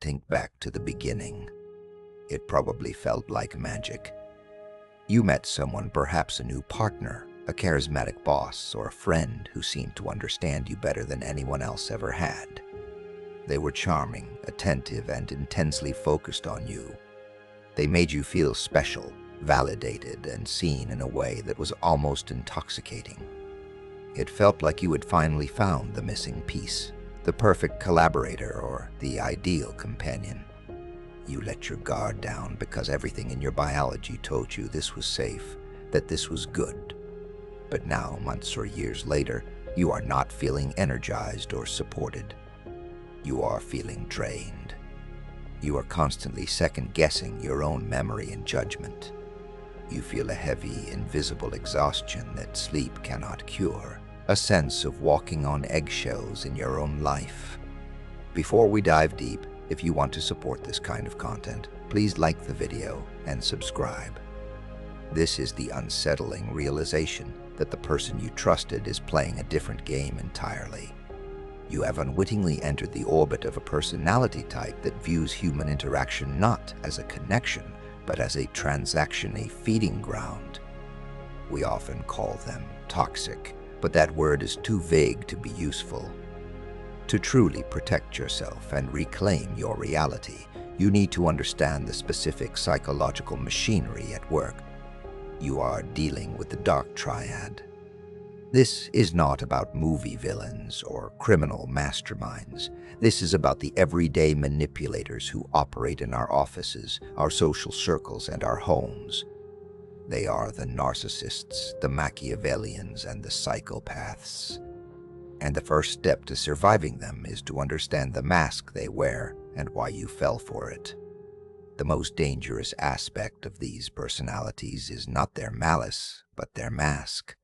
Think back to the beginning. It probably felt like magic. You met someone, perhaps a new partner, a charismatic boss, or a friend who seemed to understand you better than anyone else ever had. They were charming, attentive, and intensely focused on you. They made you feel special, validated, and seen in a way that was almost intoxicating. It felt like you had finally found the missing piece, the perfect collaborator or the ideal companion. You let your guard down because everything in your biology told you this was safe, that this was good. But now, months or years later, you are not feeling energized or supported. You are feeling drained. You are constantly second-guessing your own memory and judgment. You feel a heavy, invisible exhaustion that sleep cannot cure, a sense of walking on eggshells in your own life. Before we dive deep, if you want to support this kind of content, please like the video and subscribe. This is the unsettling realization that the person you trusted is playing a different game entirely. You have unwittingly entered the orbit of a personality type that views human interaction not as a connection, but as a transaction, a feeding ground. We often call them toxic, but that word is too vague to be useful. To truly protect yourself and reclaim your reality, you need to understand the specific psychological machinery at work. You are dealing with the dark triad. This is not about movie villains or criminal masterminds. This is about the everyday manipulators who operate in our offices, our social circles, and our homes. They are the narcissists, the Machiavellians, and the psychopaths. And the first step to surviving them is to understand the mask they wear and why you fell for it. The most dangerous aspect of these personalities is not their malice, but their mask.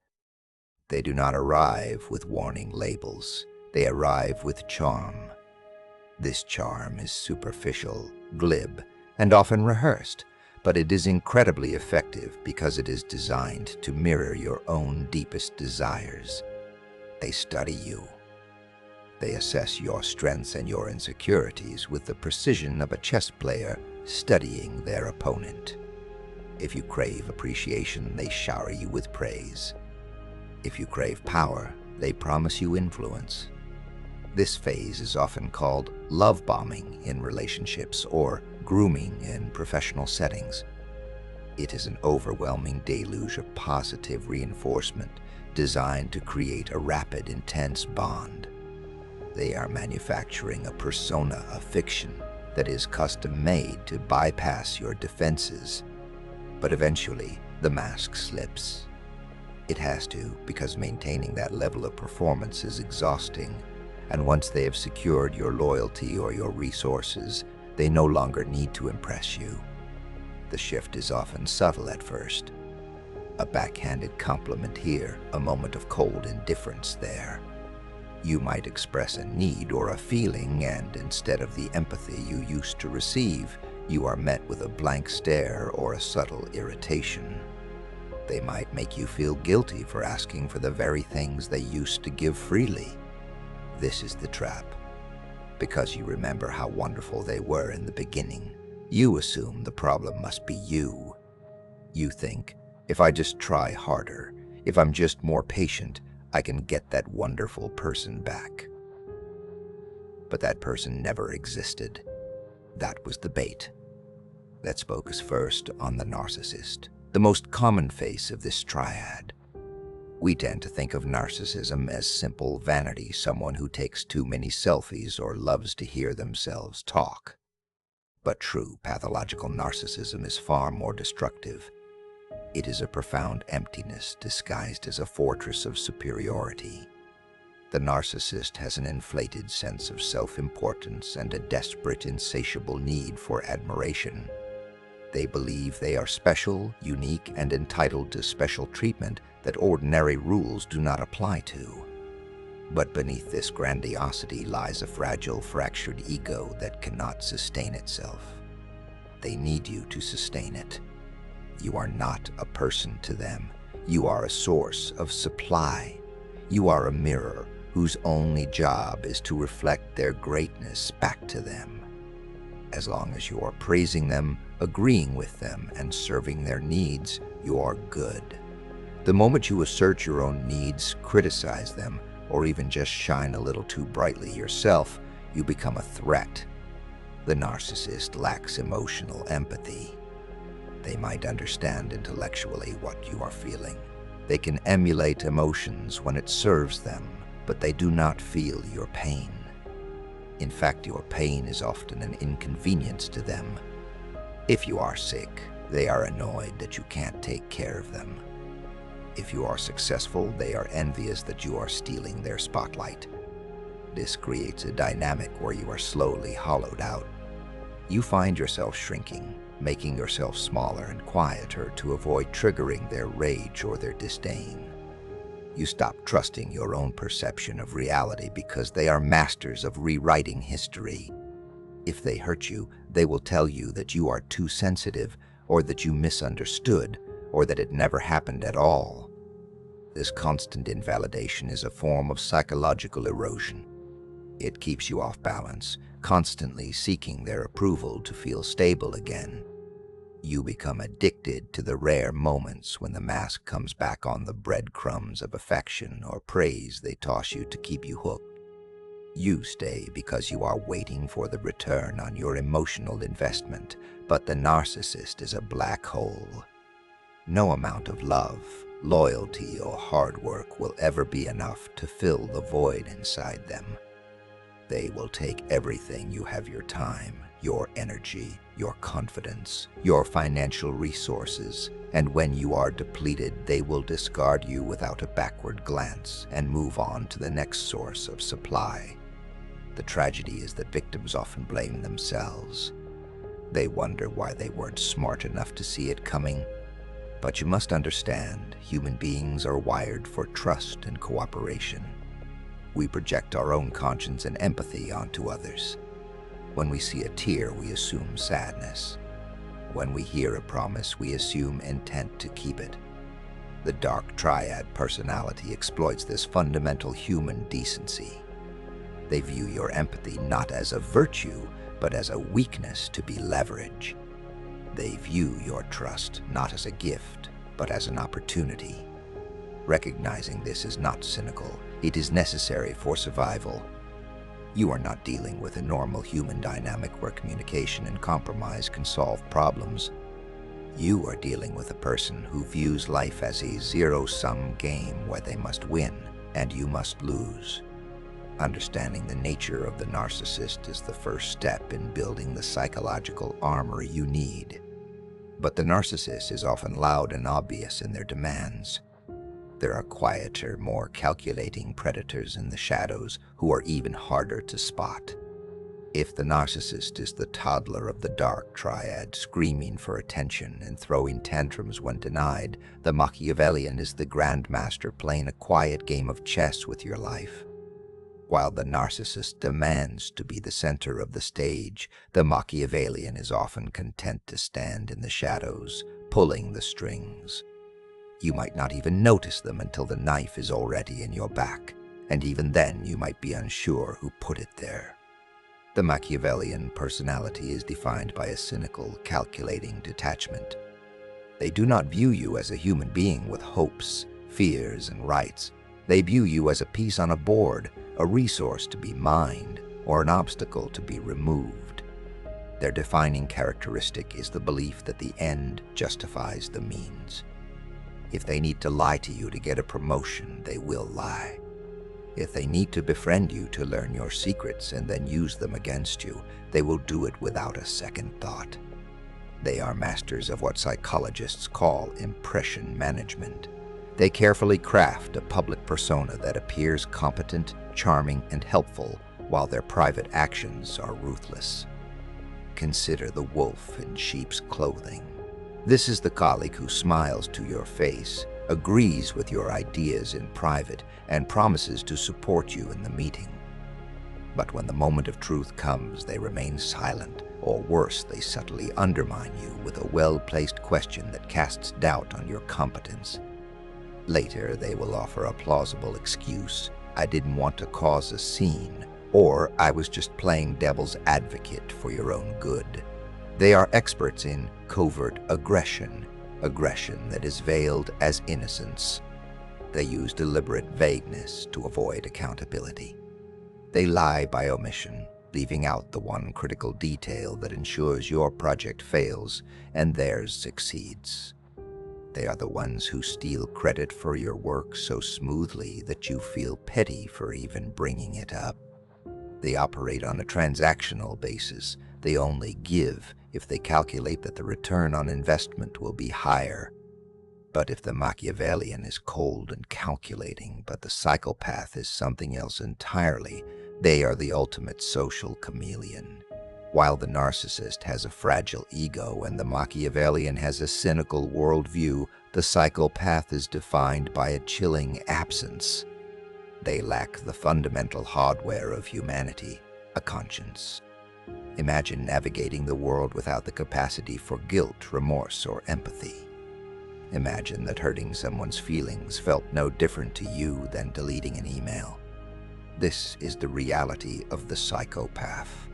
They do not arrive with warning labels. They arrive with charm. This charm is superficial, glib, and often rehearsed, but it is incredibly effective because it is designed to mirror your own deepest desires. They study you. They assess your strengths and your insecurities with the precision of a chess player studying their opponent. If you crave appreciation, they shower you with praise. If you crave power, they promise you influence. This phase is often called love bombing in relationships or grooming in professional settings. It is an overwhelming deluge of positive reinforcement designed to create a rapid, intense bond. They are manufacturing a persona of fiction that is custom-made to bypass your defenses. But eventually, the mask slips. It has to, because maintaining that level of performance is exhausting, and once they have secured your loyalty or your resources, they no longer need to impress you. The shift is often subtle at first. A backhanded compliment here, a moment of cold indifference there. You might express a need or a feeling, and instead of the empathy you used to receive, you are met with a blank stare or a subtle irritation. They might make you feel guilty for asking for the very things they used to give freely. This is the trap. Because you remember how wonderful they were in the beginning, you assume the problem must be you. You think, if I just try harder, if I'm just more patient, I can get that wonderful person back. But that person never existed. That was the bait. Let's focus first on the narcissist, the most common face of this triad. We tend to think of narcissism as simple vanity, someone who takes too many selfies or loves to hear themselves talk. But true pathological narcissism is far more destructive. It is a profound emptiness disguised as a fortress of superiority. The narcissist has an inflated sense of self-importance and a desperate, insatiable need for admiration. They believe they are special, unique, and entitled to special treatment that ordinary rules do not apply to. But beneath this grandiosity lies a fragile, fractured ego that cannot sustain itself. They need you to sustain it. You are not a person to them. You are a source of supply. You are a mirror whose only job is to reflect their greatness back to them. As long as you are praising them, agreeing with them, and serving their needs, you are good. The moment you assert your own needs, criticize them, or even just shine a little too brightly yourself, you become a threat. The narcissist lacks emotional empathy. They might understand intellectually what you are feeling. They can emulate emotions when it serves them, but they do not feel your pain. In fact, your pain is often an inconvenience to them. If you are sick, they are annoyed that you can't take care of them. If you are successful, they are envious that you are stealing their spotlight. This creates a dynamic where you are slowly hollowed out. You find yourself shrinking, making yourself smaller and quieter to avoid triggering their rage or their disdain. You stop trusting your own perception of reality because they are masters of rewriting history. If they hurt you, they will tell you that you are too sensitive, or that you misunderstood, or that it never happened at all. This constant invalidation is a form of psychological erosion. It keeps you off balance, constantly seeking their approval to feel stable again. You become addicted to the rare moments when the mask comes back on the breadcrumbs of affection or praise they toss you to keep you hooked. You stay because you are waiting for the return on your emotional investment, but the narcissist is a black hole. No amount of love, loyalty, or hard work will ever be enough to fill the void inside them. They will take everything you have: your time, your energy, your confidence, your financial resources, and when you are depleted, they will discard you without a backward glance and move on to the next source of supply. The tragedy is that victims often blame themselves. They wonder why they weren't smart enough to see it coming. But you must understand, human beings are wired for trust and cooperation. We project our own conscience and empathy onto others. When we see a tear, we assume sadness. When we hear a promise, we assume intent to keep it. The dark triad personality exploits this fundamental human decency. They view your empathy not as a virtue, but as a weakness to be leveraged. They view your trust not as a gift, but as an opportunity. Recognizing this is not cynical, it is necessary for survival. You are not dealing with a normal human dynamic where communication and compromise can solve problems. You are dealing with a person who views life as a zero-sum game where they must win and you must lose. Understanding the nature of the narcissist is the first step in building the psychological armor you need. But the narcissist is often loud and obvious in their demands. There are quieter, more calculating predators in the shadows who are even harder to spot. If the narcissist is the toddler of the dark triad, screaming for attention and throwing tantrums when denied, the Machiavellian is the grandmaster playing a quiet game of chess with your life. While the narcissist demands to be the center of the stage, the Machiavellian is often content to stand in the shadows, pulling the strings. You might not even notice them until the knife is already in your back, and even then you might be unsure who put it there. The Machiavellian personality is defined by a cynical, calculating detachment. They do not view you as a human being with hopes, fears, and rights. They view you as a piece on a board, a resource to be mined, or an obstacle to be removed. Their defining characteristic is the belief that the end justifies the means. If they need to lie to you to get a promotion, they will lie. If they need to befriend you to learn your secrets and then use them against you, they will do it without a second thought. They are masters of what psychologists call impression management. They carefully craft a public persona that appears competent, charming, and helpful, while their private actions are ruthless. Consider the wolf in sheep's clothing. This is the colleague who smiles to your face, agrees with your ideas in private, and promises to support you in the meeting. But when the moment of truth comes, they remain silent, or worse, they subtly undermine you with a well-placed question that casts doubt on your competence. Later, they will offer a plausible excuse. I didn't want to cause a scene, Or I was just playing devil's advocate for your own good. They are experts in covert aggression, aggression that is veiled as innocence. They use deliberate vagueness to avoid accountability. They lie by omission, leaving out the one critical detail that ensures your project fails and theirs succeeds. They are the ones who steal credit for your work so smoothly that you feel petty for even bringing it up. They operate on a transactional basis. They only give if they calculate that the return on investment will be higher. But if the Machiavellian is cold and calculating, but the psychopath is something else entirely, they are the ultimate social chameleon. While the narcissist has a fragile ego and the Machiavellian has a cynical worldview, the psychopath is defined by a chilling absence. They lack the fundamental hardware of humanity, a conscience. Imagine navigating the world without the capacity for guilt, remorse, or empathy. Imagine that hurting someone's feelings felt no different to you than deleting an email. This is the reality of the psychopath.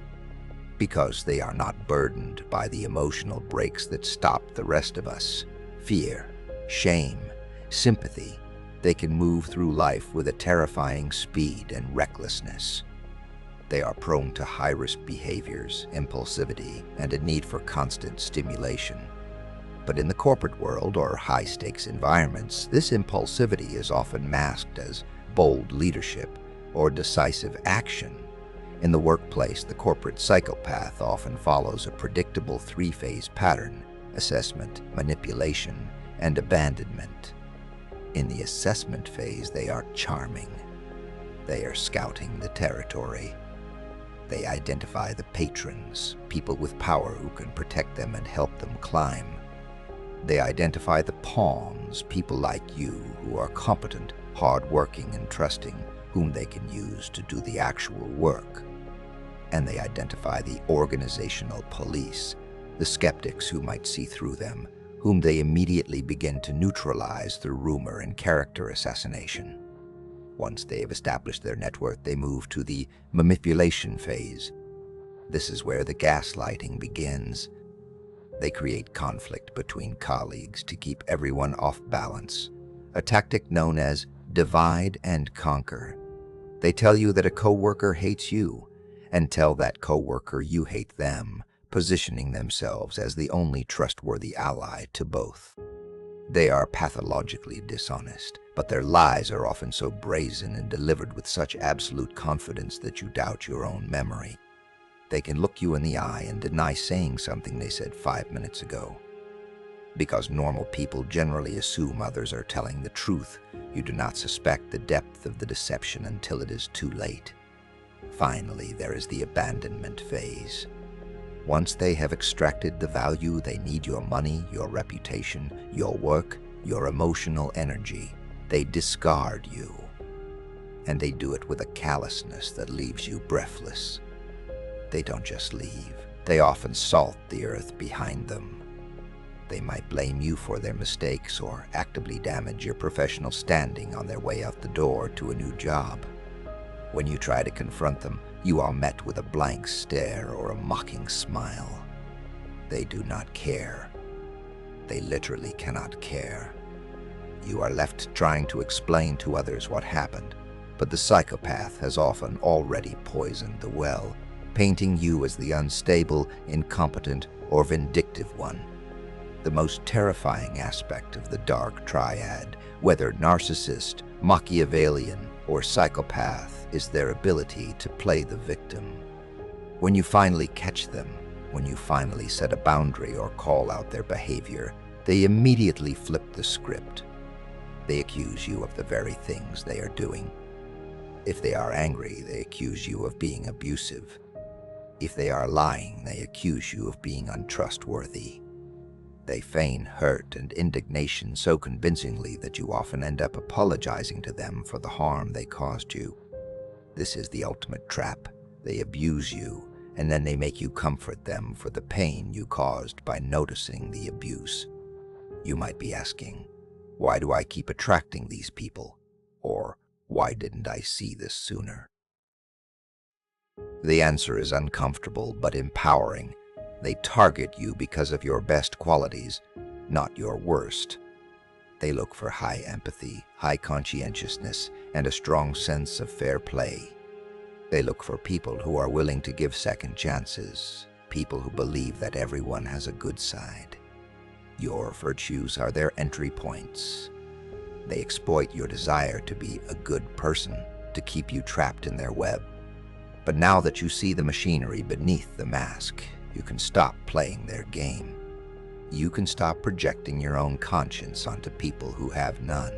Because they are not burdened by the emotional brakes that stop the rest of us, fear, shame, sympathy, they can move through life with a terrifying speed and recklessness. They are prone to high-risk behaviors, impulsivity, and a need for constant stimulation. But in the corporate world or high-stakes environments, this impulsivity is often masked as bold leadership or decisive action. In the workplace, the corporate psychopath often follows a predictable three-phase pattern: assessment, manipulation, and abandonment. In the assessment phase, they are charming. They are scouting the territory. They identify the patrons, people with power who can protect them and help them climb. They identify the pawns, people like you who are competent, hard-working, and trusting, whom they can use to do the actual work. And they identify the organizational police, the skeptics who might see through them, whom they immediately begin to neutralize through rumor and character assassination. Once they have established their network, they move to the manipulation phase. This is where the gaslighting begins. They create conflict between colleagues to keep everyone off balance, a tactic known as divide and conquer. They tell you that a coworker hates you, and tell that coworker you hate them, positioning themselves as the only trustworthy ally to both. They are pathologically dishonest, but their lies are often so brazen and delivered with such absolute confidence that you doubt your own memory. They can look you in the eye and deny saying something they said 5 minutes ago. Because normal people generally assume others are telling the truth, you do not suspect the depth of the deception until it is too late. Finally, there is the abandonment phase. Once they have extracted the value, they need your money, your reputation, your work, your emotional energy. They discard you. And they do it with a callousness that leaves you breathless. They don't just leave. They often salt the earth behind them. They might blame you for their mistakes or actively damage your professional standing on their way out the door to a new job. When you try to confront them, you are met with a blank stare or a mocking smile. They do not care. They literally cannot care. You are left trying to explain to others what happened, but the psychopath has often already poisoned the well, painting you as the unstable, incompetent, or vindictive one. The most terrifying aspect of the dark triad, whether narcissist, Machiavellian, or psychopath, is their ability to play the victim. When you finally catch them, when you finally set a boundary or call out their behavior, they immediately flip the script. They accuse you of the very things they are doing. If they are angry, they accuse you of being abusive. If they are lying, they accuse you of being untrustworthy. They feign hurt and indignation so convincingly that you often end up apologizing to them for the harm they caused you. This is the ultimate trap. They abuse you, and then they make you comfort them for the pain you caused by noticing the abuse. You might be asking, why do I keep attracting these people? Or, why didn't I see this sooner? The answer is uncomfortable but empowering. They target you because of your best qualities, not your worst. They look for high empathy, high conscientiousness, and a strong sense of fair play. They look for people who are willing to give second chances, people who believe that everyone has a good side. Your virtues are their entry points. They exploit your desire to be a good person, to keep you trapped in their web. But now that you see the machinery beneath the mask, you can stop playing their game. You can stop projecting your own conscience onto people who have none.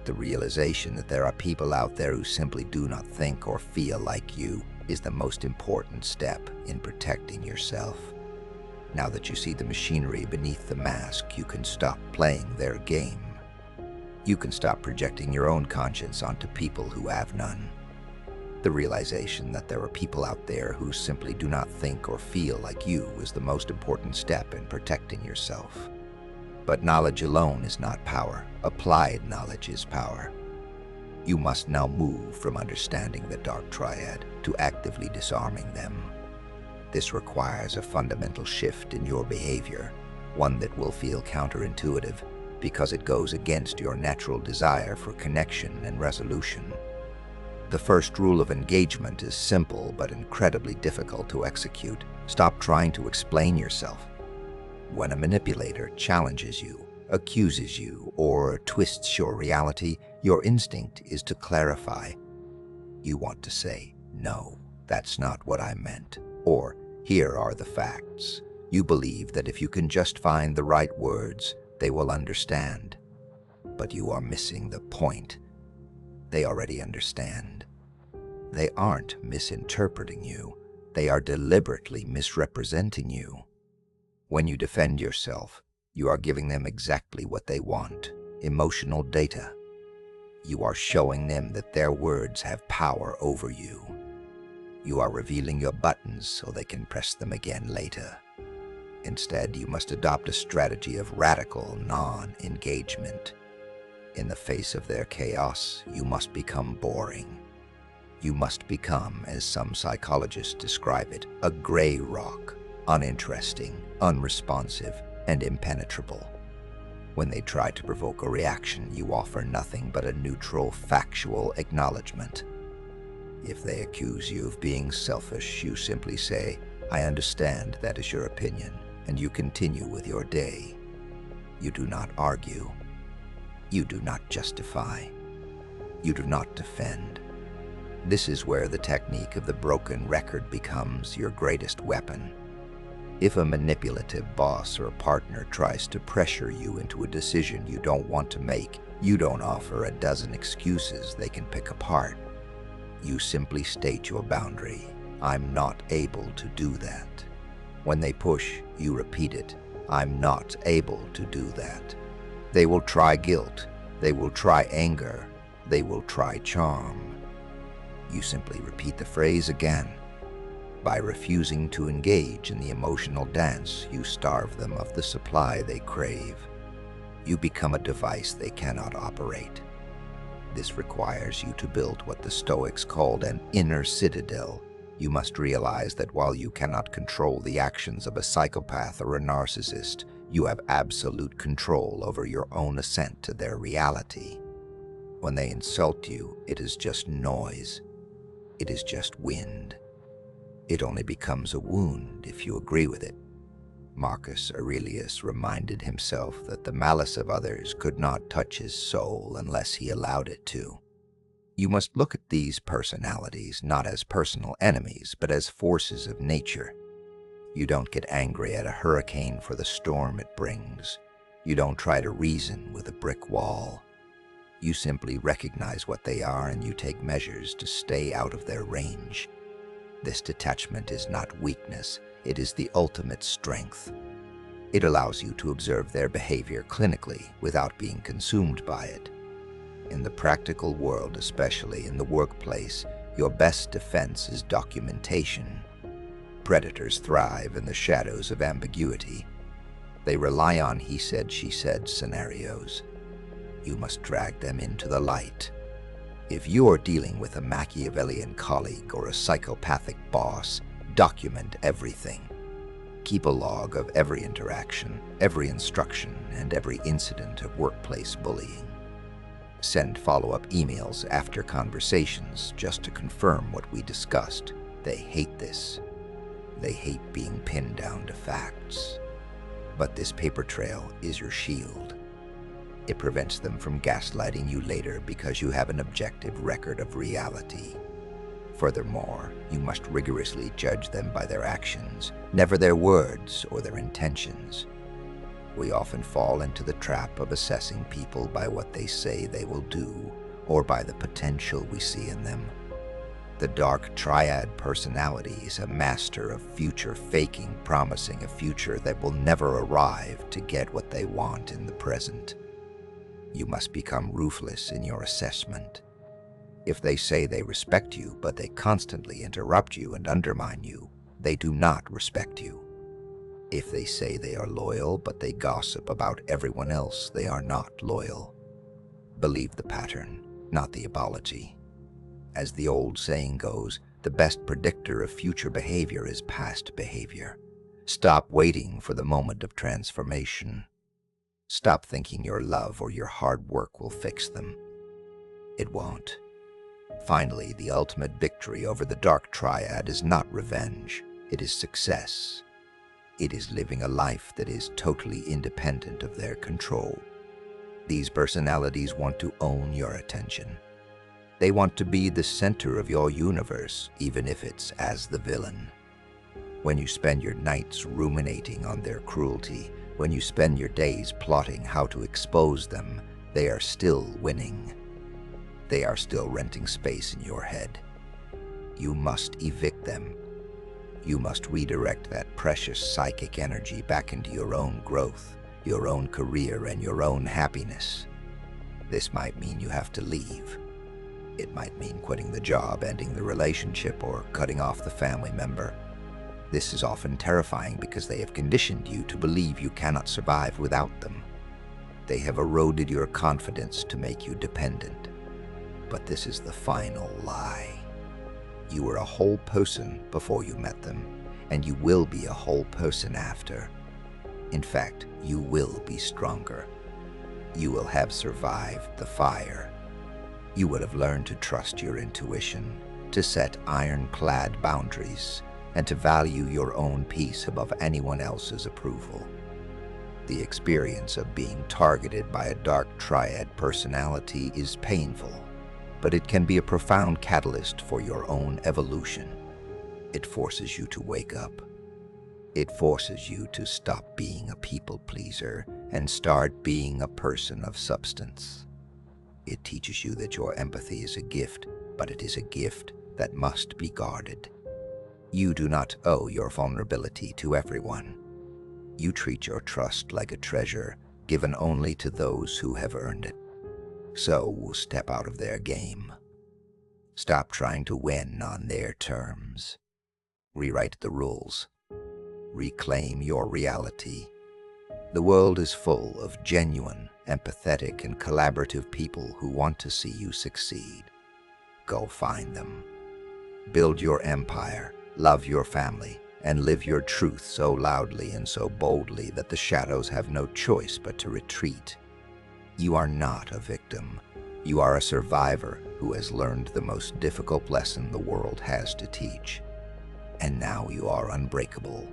The realization that there are people out there who simply do not think or feel like you is the most important step in protecting yourself. Now that you see the machinery beneath the mask, you can stop playing their game. You can stop projecting your own conscience onto people who have none. The realization that there are people out there who simply do not think or feel like you is the most important step in protecting yourself. But knowledge alone is not power. Applied knowledge is power. You must now move from understanding the dark triad to actively disarming them. This requires a fundamental shift in your behavior, one that will feel counterintuitive because it goes against your natural desire for connection and resolution. The first rule of engagement is simple but incredibly difficult to execute. Stop trying to explain yourself. When a manipulator challenges you, accuses you, or twists your reality, your instinct is to clarify. You want to say, "No, that's not what I meant," or "Here are the facts." You believe that if you can just find the right words, they will understand. But you are missing the point. They already understand. They aren't misinterpreting you. They are deliberately misrepresenting you. When you defend yourself, you are giving them exactly what they want: emotional data. You are showing them that their words have power over you. You are revealing your buttons so they can press them again later. Instead, you must adopt a strategy of radical non-engagement. In the face of their chaos, you must become boring. You must become, as some psychologists describe it, a gray rock, uninteresting, unresponsive, and impenetrable. When they try to provoke a reaction, you offer nothing but a neutral, factual acknowledgement. If they accuse you of being selfish, you simply say, "I understand that is your opinion," and you continue with your day. You do not argue. You do not justify. You do not defend. This is where the technique of the broken record becomes your greatest weapon. If a manipulative boss or partner tries to pressure you into a decision you don't want to make, you don't offer a dozen excuses they can pick apart. You simply state your boundary. "I'm not able to do that." When they push, you repeat it. "I'm not able to do that." They will try guilt. They will try anger. They will try charm. You simply repeat the phrase again. By refusing to engage in the emotional dance, you starve them of the supply they crave. You become a device they cannot operate. This requires you to build what the Stoics called an inner citadel. You must realize that while you cannot control the actions of a psychopath or a narcissist, you have absolute control over your own ascent to their reality. When they insult you, it is just noise. It is just wind. It only becomes a wound if you agree with it. Marcus Aurelius reminded himself that the malice of others could not touch his soul unless he allowed it to. You must look at these personalities not as personal enemies, but as forces of nature. You don't get angry at a hurricane for the storm it brings. You don't try to reason with a brick wall. You simply recognize what they are and you take measures to stay out of their range. This detachment is not weakness, it is the ultimate strength. It allows you to observe their behavior clinically without being consumed by it. In the practical world, especially in the workplace, your best defense is documentation. Predators thrive in the shadows of ambiguity. They rely on he said, she said scenarios. You must drag them into the light. If you're dealing with a Machiavellian colleague or a psychopathic boss, document everything. Keep a log of every interaction, every instruction, and every incident of workplace bullying. Send follow-up emails after conversations just to confirm what we discussed. They hate this. They hate being pinned down to facts. But this paper trail is your shield. It prevents them from gaslighting you later because you have an objective record of reality. Furthermore, you must rigorously judge them by their actions, never their words or their intentions. We often fall into the trap of assessing people by what they say they will do, or by the potential we see in them. The dark triad personality is a master of future faking, promising a future that will never arrive to get what they want in the present. You must become ruthless in your assessment. If they say they respect you, but they constantly interrupt you and undermine you, they do not respect you. If they say they are loyal, but they gossip about everyone else, they are not loyal. Believe the pattern, not the apology. As the old saying goes, the best predictor of future behavior is past behavior. Stop waiting for the moment of transformation. Stop thinking your love or your hard work will fix them. It won't. Finally, the ultimate victory over the dark triad is not revenge. It is success. It is living a life that is totally independent of their control. These personalities want to own your attention. They want to be the center of your universe, even if it's as the villain. When you spend your nights ruminating on their cruelty, when you spend your days plotting how to expose them, they are still winning. They are still renting space in your head. You must evict them. You must redirect that precious psychic energy back into your own growth, your own career, and your own happiness. This might mean you have to leave. It might mean quitting the job, ending the relationship, or cutting off the family member. This is often terrifying because they have conditioned you to believe you cannot survive without them. They have eroded your confidence to make you dependent. But this is the final lie. You were a whole person before you met them, and you will be a whole person after. In fact, you will be stronger. You will have survived the fire. You would have learned to trust your intuition, to set ironclad boundaries, and to value your own peace above anyone else's approval. The experience of being targeted by a dark triad personality is painful, but it can be a profound catalyst for your own evolution. It forces you to wake up. It forces you to stop being a people pleaser and start being a person of substance. It teaches you that your empathy is a gift, but it is a gift that must be guarded. You do not owe your vulnerability to everyone. You treat your trust like a treasure given only to those who have earned it. So step out of their game. Stop trying to win on their terms. Rewrite the rules. Reclaim your reality. The world is full of genuine, empathetic, and collaborative people who want to see you succeed. Go find them. Build your empire, love your family, and live your truth so loudly and so boldly that the shadows have no choice but to retreat. You are not a victim. You are a survivor who has learned the most difficult lesson the world has to teach. And now you are unbreakable.